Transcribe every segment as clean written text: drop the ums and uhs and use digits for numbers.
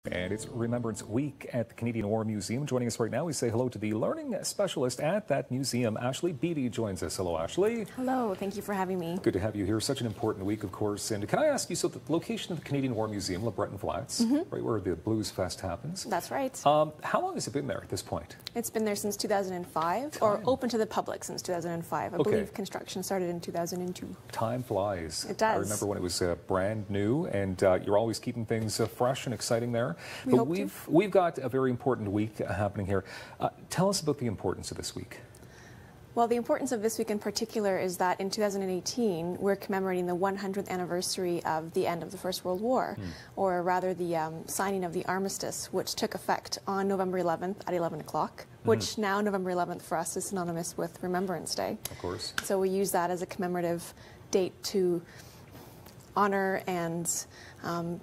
And it's Remembrance Week at the Canadian War Museum. Joining us right now, we say hello to the learning specialist at that museum. Ashlee Beattie joins us. Hello, Ashlee. Hello, thank you for having me. Good to have you here. Such an important week, of course. And can I ask you, so the location of the Canadian War Museum, Le Breton Flats, right where the Blues Fest happens. That's right. How long has it been there at this point? It's been there since 2005, or open to the public since 2005. I believe construction started in 2002. Time flies. It does. I remember when it was brand new, and you're always keeping things fresh and exciting there. We've got a very important week happening here. Tell us about the importance of this week. Well, the importance of this week in particular is that in 2018, we're commemorating the 100th anniversary of the end of the First World War, or rather the signing of the armistice, which took effect on November 11th at 11 o'clock, which now November 11th for us is synonymous with Remembrance Day. Of course. So we use that as a commemorative date to honor and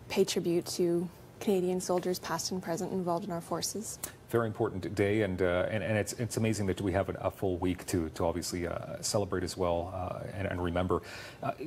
pay tribute to Canadian soldiers, past and present, involved in our forces. Very important day, and it's amazing that we have a full week to obviously celebrate as well and remember.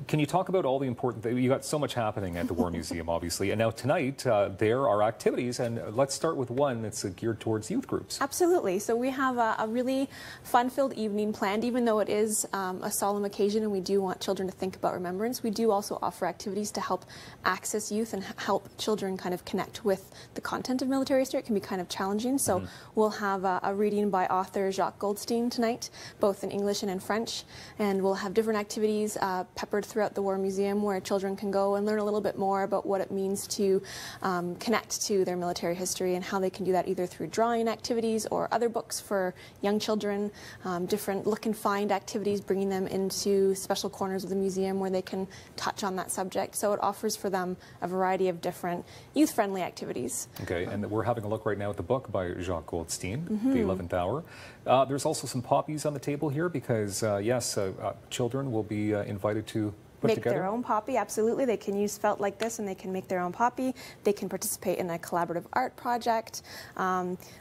Can you talk about all the important things? You got so much happening at the War Museum, obviously, and now tonight there are activities, and let's start with one that's geared towards youth groups. Absolutely. So we have a really fun-filled evening planned, even though it is a solemn occasion and we do want children to think about remembrance. We do also offer activities to help access youth and help children kind of connect with the content of military history. It can be kind of challenging. So we'll have a reading by author Jacques Goldstein tonight, both in English and in French, and we'll have different activities peppered throughout the War Museum where children can go and learn a little bit more about what it means to connect to their military history and how they can do that either through drawing activities or other books for young children, different look and find activities, bringing them into special corners of the museum where they can touch on that subject. So it offers for them a variety of different youth-friendly activities. Okay, and we're having a look right now at the book by Jacques Goldstein, The 11th Hour. There's also some poppies on the table here because, yes, children will be invited to make their own poppy. Absolutely. They can use felt like this and they can make their own poppy. They can participate in a collaborative art project.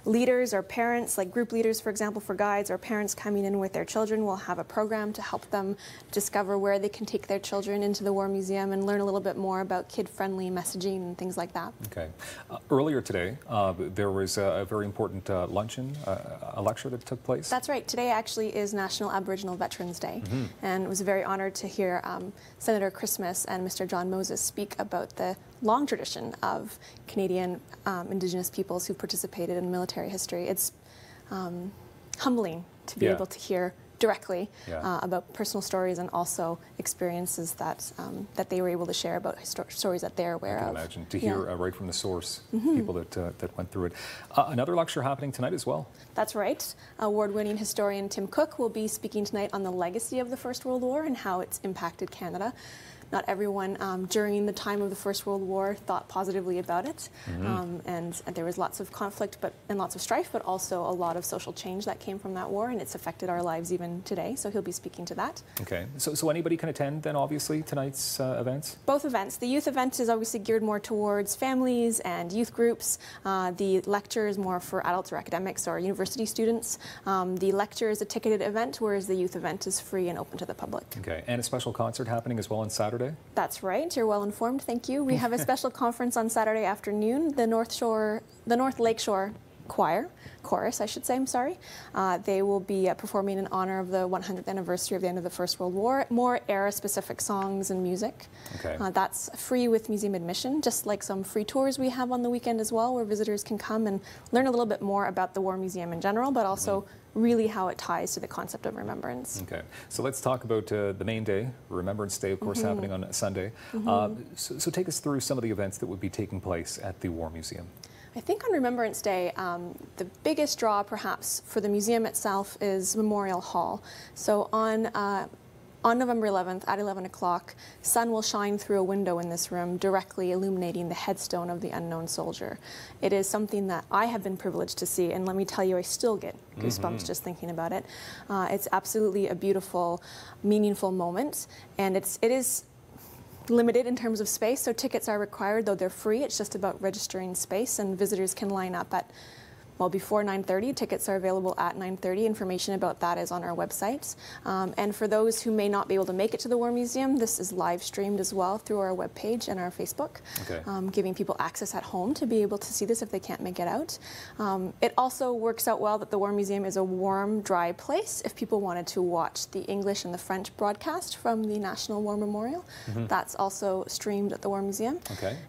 Leaders or parents, like group leaders, for example, for guides or parents coming in with their children will have a program to help them discover where they can take their children into the War Museum and learn a little bit more about kid-friendly messaging and things like that. Okay. Earlier today, there was a very important luncheon, a lecture that took place. That's right. Today actually is National Aboriginal Veterans Day, and it was very honored to hear Senator Christmas and Mr. John Moses speak about the long tradition of Canadian Indigenous peoples who participated in military history. It's humbling to be able to hear directly about personal stories and also experiences that that they were able to share about stories that they're aware of. I can imagine, to hear right from the source, people that went through it. Another lecture happening tonight as well. That's right. Award-winning historian Tim Cook will be speaking tonight on the legacy of the First World War and how it's impacted Canada. Not everyone during the time of the First World War thought positively about it, and there was lots of conflict and lots of strife, but also a lot of social change that came from that war, and it's affected our lives even today, so he'll be speaking to that. Okay, so anybody can attend then, obviously, tonight's events? Both events. The youth event is obviously geared more towards families and youth groups. The lecture is more for adults or academics or university students. The lecture is a ticketed event, whereas the youth event is free and open to the public. Okay, and a special concert happening as well on Saturday? That's right. You're well informed. Thank you. We have a special conference on Saturday afternoon. The North Lakeshore Chorus, I should say, I'm sorry. They will be performing in honor of the 100th anniversary of the end of the First World War. More era-specific songs and music. Okay. That's free with museum admission, just like some free tours we have on the weekend as well, where visitors can come and learn a little bit more about the War Museum in general, but also really how it ties to the concept of remembrance. Okay, so let's talk about the main day, Remembrance Day, of course, happening on Sunday. So take us through some of the events that would be taking place at the War Museum. I think on Remembrance Day, the biggest draw perhaps for the museum itself is Memorial Hall. So on November 11th at 11 o'clock, sun will shine through a window in this room, directly illuminating the headstone of the unknown soldier. It is something that I have been privileged to see, and let me tell you, I still get goosebumps just thinking about it. It's absolutely a beautiful, meaningful moment, and it is limited in terms of space, so tickets are required, though they're free. It's just about registering space, and visitors can line up at well, before 9:30. Tickets are available at 9:30. Information about that is on our website. And for those who may not be able to make it to the War Museum, this is live streamed as well through our webpage and our Facebook, giving people access at home to be able to see this if they can't make it out. It also works out well that the War Museum is a warm, dry place. If people wanted to watch the English and the French broadcast from the National War Memorial, that's also streamed at the War Museum.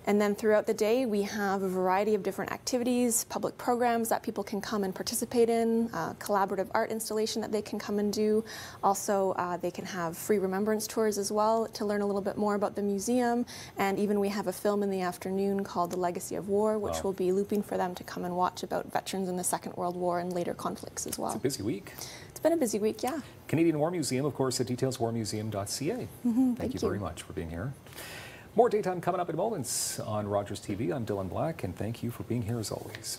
And then throughout the day, we have a variety of different activities, public programs that people can come and participate in, collaborative art installation that they can come and do. Also, they can have free remembrance tours as well to learn a little bit more about the museum. And even we have a film in the afternoon called The Legacy of War, which will be looping for them to come and watch about veterans in the Second World War and later conflicts as well. It's a busy week. It's been a busy week, yeah. Canadian War Museum, of course, at detailswarmuseum.ca. Thank you very much for being here. More daytime coming up in moments on Rogers TV. I'm Dylan Black, and thank you for being here as always.